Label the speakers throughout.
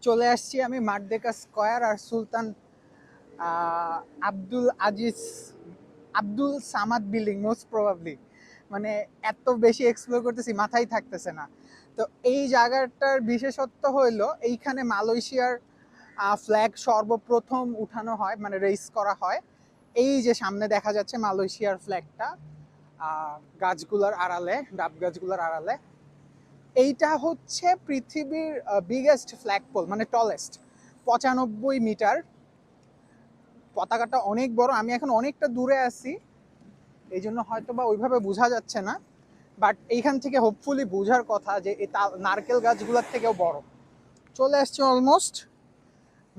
Speaker 1: চলে আসছি আমি মারদেকা স্কয়ার আর Sultan Abdul Aziz Abdul Samad building most probably. মানে এত বেশি এক্সপ্লোর করতেছি মাথায় থাকতেছে না। তো এই জায়গাটার বিশেষত্ব হইলো এইখানে মালয়েশিয়ার ফ্ল্যাগ সর্বপ্রথম উঠানো হয়, মানে রেস করা হয়। এই যে সামনে দেখা যাচ্ছে মালয়েশিয়ার ফ্ল্যাগটা গাছগুলোর আড়ালে, ডাব গাছগুলোর আড়ালে। এইটা হচ্ছে পৃথিবীর বিগেস্ট ফ্ল্যাগপোল, মানে টলেস্ট, 95 মিটার। পতাকাটা অনেক বড়। আমি এখন অনেকটা দূরে আছি, এই জন্য হয়তো বা ওইভাবে বোঝা যাচ্ছে না, বাট এইখান থেকে হোপফুলি বোঝার কথা যে এই নারকেল গাছগুলোর থেকেও বড়। চলে আসছে অলমোস্ট।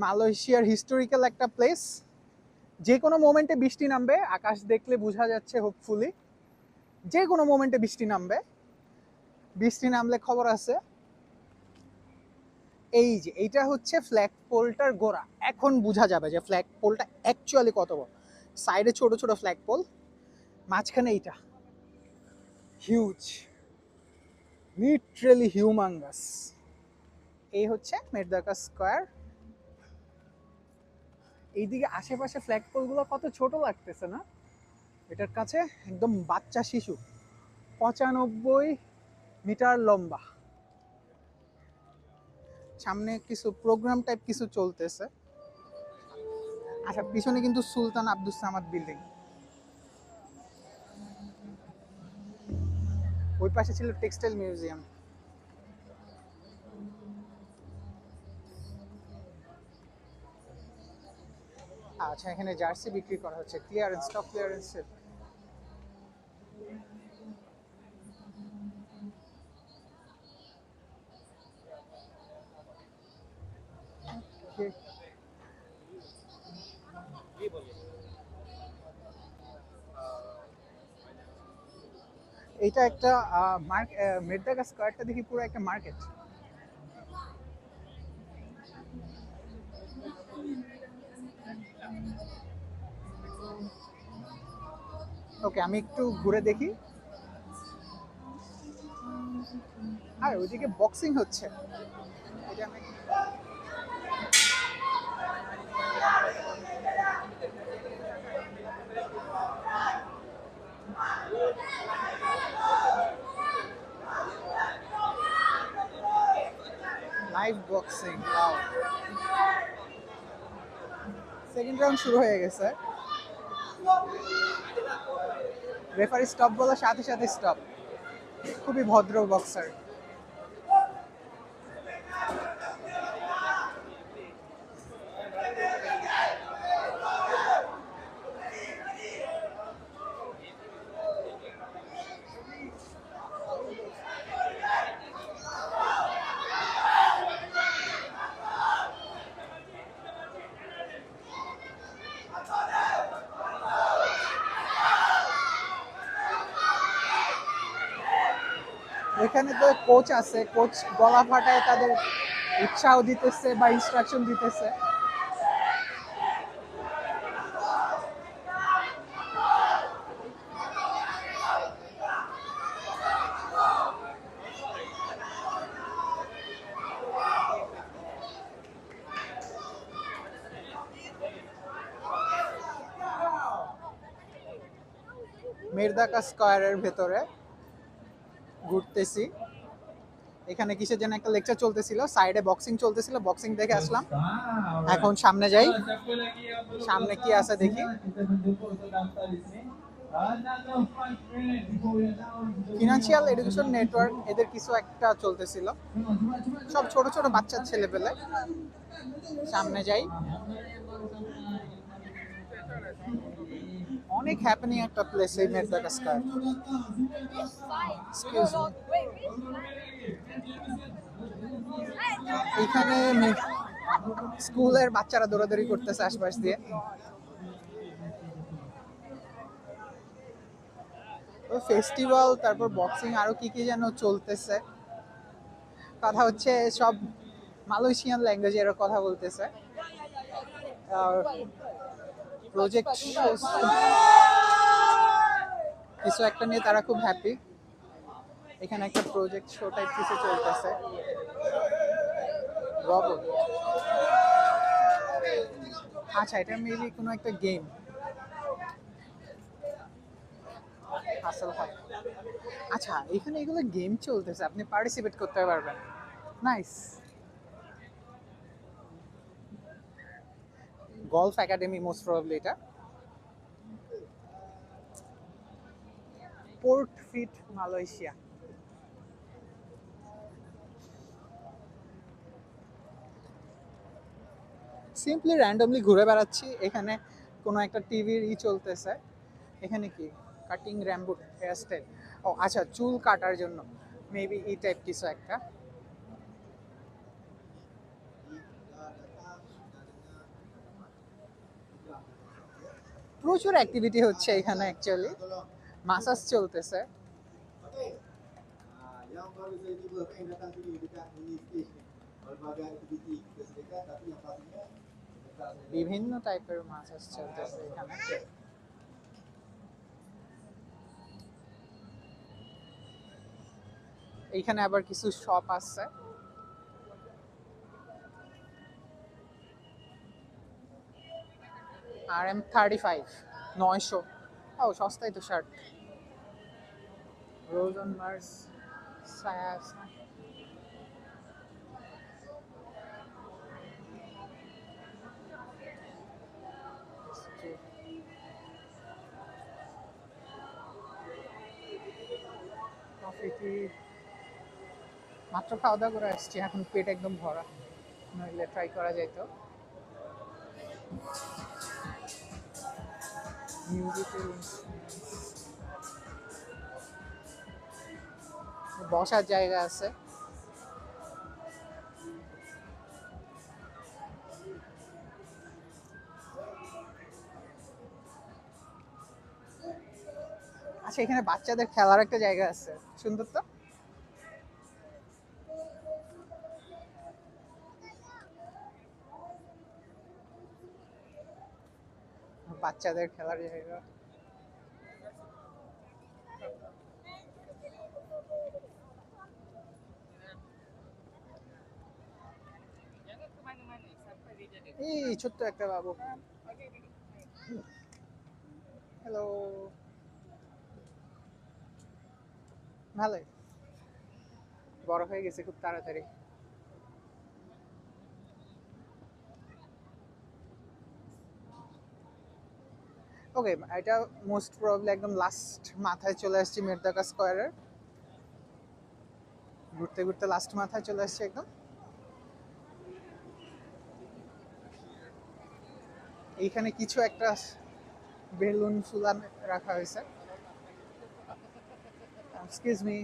Speaker 1: মালয়েশিয়ার হিস্টোরিক্যাল একটা প্লেস। যে কোনো মোমেন্টে বৃষ্টি নামবে, আকাশ দেখলে বোঝা যাচ্ছে হোপফুলি যে কোনো মোমেন্টে বৃষ্টি নামবে। বৃষ্টি নামলে খবর আছে। এই যে এইটা হচ্ছে ফ্ল্যাগ পোলটার গোড়া। এখন বোঝা যাবে যে ফ্ল্যাগ পোলটা অ্যাকচুয়ালি কত বড়। সাইডে ছোট ছোট ফ্ল্যাগ পোল, মাঝখানে এইটা হিউজ, লিটারালি হিউমাঙ্গাস। এই হচ্ছে মেরদাকা স্কয়ার। এইদিকে আশেপাশে ফ্ল্যাগ পোলগুলো কত ছোট লাগতেছে না? এটার কাছে একদম বাচ্চা শিশু। 95 মিটার লম্বা। সামনে কিছু প্রোগ্রাম টাইপ কিছু চলতেছে। আচ্ছা, পিছনে কিন্তু সুলতান আব্দুল সামাদ বিল্ডিং। ওই পাশে ছিল টেক্সটাইল মিউজিয়াম। আচ্ছা, এখানে জার্সি বিক্রি করা হচ্ছে, ক্লিয়ারেন্স, স্টক ক্লিয়ারেন্স। এটা একটা মেরদাকা স্কয়ারটা দেখি পুরো একটা মার্কেট। ওকে, আমি একটু ঘুরে দেখি। আর ওইদিকে বক্সিং হচ্ছে। এটা আমি লাইভ বক্সিং। সেকেন্ড রাউন্ড শুরু হয়ে গেছে। রেফারি স্টপ বলার সাথে সাথে স্টপ। খুবই ভদ্র বক্সার। এখানে তো কোচ আছে, কোচ গলা ফাটায় তাদের উৎসাহ দিতেছে বা ইনস্ট্রাকশন দিতেছে। মেরদাকা স্কয়ারের ভেতরে ঘুরতেছি। এখানে কিসের যেন একটা লেকচার চলতেছিল, সাইডে বক্সিং চলতেছিল, বক্সিং দেখে আসলাম। এখন সামনে যাই, সামনে কি আছে দেখি। ফিনান্সিয়াল এডুকেশন নেটওয়ার্ক এদের কিছু একটা চলতেছিল, সব ছোট ছোট বাচ্চার ছেলে পেলে। সামনে যাই। অনেক হ্যাপেনিং একটা প্লেস এই মেরদাকা স্কয়ার। এখানে স্কুলের বাচ্চারা দৌড়াদৌড়ি করতেছে আশপাশ দিয়ে। ফেস্টিভ্যাল, তারপর বক্সিং, আরো কি কি যেন চলতেছে। কথা হচ্ছে সব মালয়েশিয়ান ল্যাঙ্গুয়েজে এরা কথা বলতেছে। প্রজেক্ট কিছু একটা নিয়ে তারা খুব হ্যাপি। এখানে একটা প্রজেক্ট শো টাইপ কিছু চলতেছে। রবট, আচ্ছা এটা মেবি কোনো একটা গেম। আসল হয়, আচ্ছা এখানে এগুলো গেম চলতেছে, আপনি পার্টিসিপেট করতে পারবেন। Nice. Golf academy most probably এটা। Port fit Malaysia. Simply randomly ঘুরে বেড়াচ্ছি, এখানে কোনো একটা টিভির চলতেছে। এখানে কি কাটিং র্যাম্বুট হেয়ার স্টাইল, ও আচ্ছা চুল কাটার জন্য মেবি এই টাইপ কিছু একটা। প্রচুর অ্যাক্টিভিটি হচ্ছে এখানে অ্যাকচুয়ালি, মাসাজ চলতেছে।
Speaker 2: Yang baru saya cuba kan yang datang sini dekat mini stage ni. Berbagai aktiviti kita sediakan tapi yang pastinya dekat saya.
Speaker 1: বিভিন্ন টাইপের মাসাজ চলতেছে এখানে। এইখানে আবার কিছু শপ আছে। RM35 900, ও সস্তাই তো শার্ট। রোজন মার্স সায়াস, কফি টি। মাত্র খাওয়া দাওয়া করে আসছি, এখন পেট একদম ভরা, নইলে ট্রাই করা যেত। মিউজিক্যাল বসার জায়গা আছে। আচ্ছা এখানে বাচ্চাদের খেলার একটা জায়গা আছে, সুন্দর তো। বাচ্চাদের খেলার জায়গা। এই ছোট্ট একটা বাবু, হ্যালো, ভালোই, বড় হয়ে গেছে খুব তাড়াতাড়ি। ওকে, এটা মোস্ট প্রবাবলি একদম লাস্ট মাথায় চলে আসছি মেরদাকা স্কয়ারের। ঘুরতে ঘুরতে লাস্ট মাথায় চলে আসছি একদম। এইখানে কিছু একটা বেলুন ফুলান রাখা হয়েছে। এক্সকিউজ মি,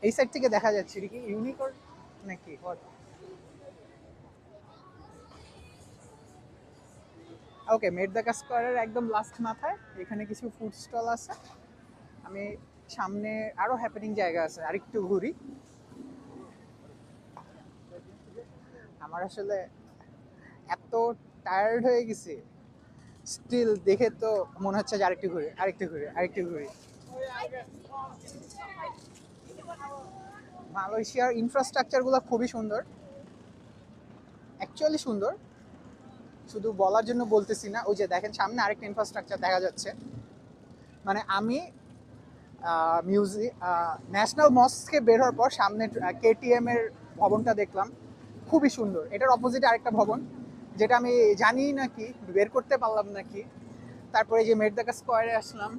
Speaker 1: এই সাইড থেকে দেখা যাচ্ছে এটা কি ইউনিকর্ন নাকি হোয়াট? ওকে, মেরদাকা স্কয়ারের একদম লাস্ট মাথায় এখানে কিছু ফুড স্টল আছে। আমি সামনে আরো হ্যাপেনিং জায়গা আছে, আরেকটু ঘুরি। আমার আসলে এত টায়ার্ড হয়ে গেছি, স্টিল দেখে তো মনে হচ্ছে যে আরেকটু ঘুরি, আরেকটু ঘুরি, আরেকটু ঘুরি। মালয়েশিয়ার ইনফ্রাস্ট্রাকচারগুলো খুবই সুন্দর, অ্যাকচুয়ালি সুন্দর, শুধু বলার জন্য বলতেছি না। ওই যে দেখেন সামনে আরেকটা ইনফ্রাস্ট্রাকচার দেখা যাচ্ছে। মানে আমি ন্যাশনাল মস্কে বের হওয়ার পর সামনে কেটিএম এর ভবনটা দেখলাম, খুবই সুন্দর। এটার অপোজিটে আরেকটা ভবন যেটা আমি জানি নাকি বের করতে পারলাম নাকি। তারপরে যে মেরদাকা স্কয়ারে আসলাম,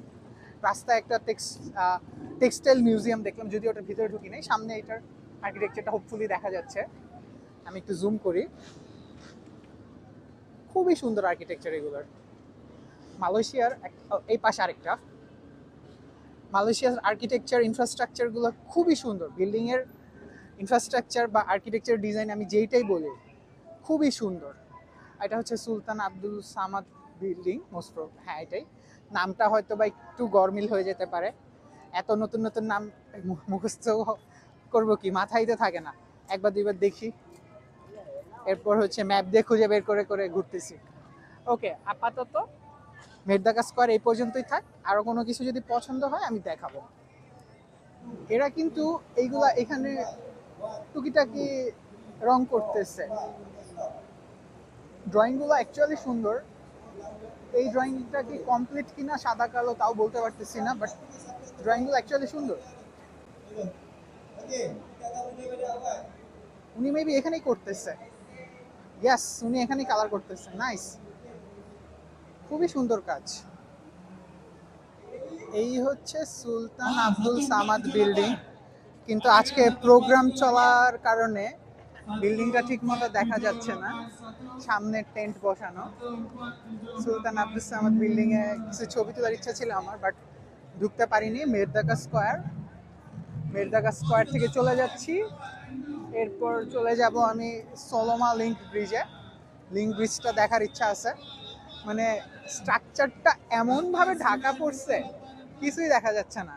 Speaker 1: রাস্তায় একটা টেক্সটাইল মিউজিয়াম দেখলাম, যদিও ওটার ভিতরে ঢুকি নাই। সামনে এটার আর্কিটেকচারটা হোপফুলি দেখা যাচ্ছে, আমি একটু জুম করি। খুবই সুন্দর আর্কিটেকচার এগুলোর। মালয়েশিয়ার এই পাশে আরেকটা, মালয়েশিয়ার আর্কিটেকচার ইনফ্রাস্ট্রাকচারগুলো খুবই সুন্দর। বিল্ডিংয়ের ইনফ্রাস্ট্রাকচার বা আর্কিটেকচার ডিজাইন আমি যেইটাই বলি খুবই সুন্দর। এটা হচ্ছে সুলতান আব্দুল সামাদ বিল্ডিং মোস্ট, হ্যাঁ এটাই। নামটা হয়তো বা একটু গরমিল হয়ে যেতে পারে, এত নতুন নতুন নাম মুখস্থ করবো কি, মাথায় তো থাকে না। একবার দুইবার দেখি, এরপর হচ্ছে ম্যাপ দিয়ে খুঁজে বের করে করে ঘুরতেছি। ওকে, আপাতত মেরদাকা স্কয়ার এই পর্যন্তই থাক, আরও কোনো কিছু যদি পছন্দ হয় আমি দেখাবো। এরা কিন্তু এইগুলা এখানে টুকিটাকি রং করতেছে। ড্রয়িংগুলো অ্যাকচুয়ালি সুন্দর। এই ড্রয়িংটা কি কমপ্লিট কিনা সাদা কালো তাও বলতে পারতেছি না, বাট ড্রয়িংগুলো অ্যাকচুয়ালি সুন্দর। উনি মেবি এখানেই করতেছে। ইয়েস, উনি এখানেই কালার করতেছে। নাইস, খুবই সুন্দর কাজ। এই হচ্ছে সুলতান আব্দুল সামাদ বিল্ডিং, কিন্তু আজকে প্রোগ্রাম চলার কারণে বিল্ডিংটা ঠিক মতো দেখা যাচ্ছে না। সামনে টেন্ট বসানো। সুলতান আব্দুল সামাদ বিল্ডিং এ কিছু ছবি তোলার ইচ্ছা ছিল আমার, বাট ঢুকতে পারিনি। মেরদাকা স্কোয়ার, মেরদাকা স্কোয়ার থেকে চলে যাচ্ছি। এরপর চলে যাব আমি সোলোমা লিংক ব্রিজে। লিংক ব্রিজটা দেখার ইচ্ছা আছে। মানে স্ট্রাকচারটা এমন ভাবে ঢাকা পড়ছে, কিছুই দেখা যাচ্ছে না।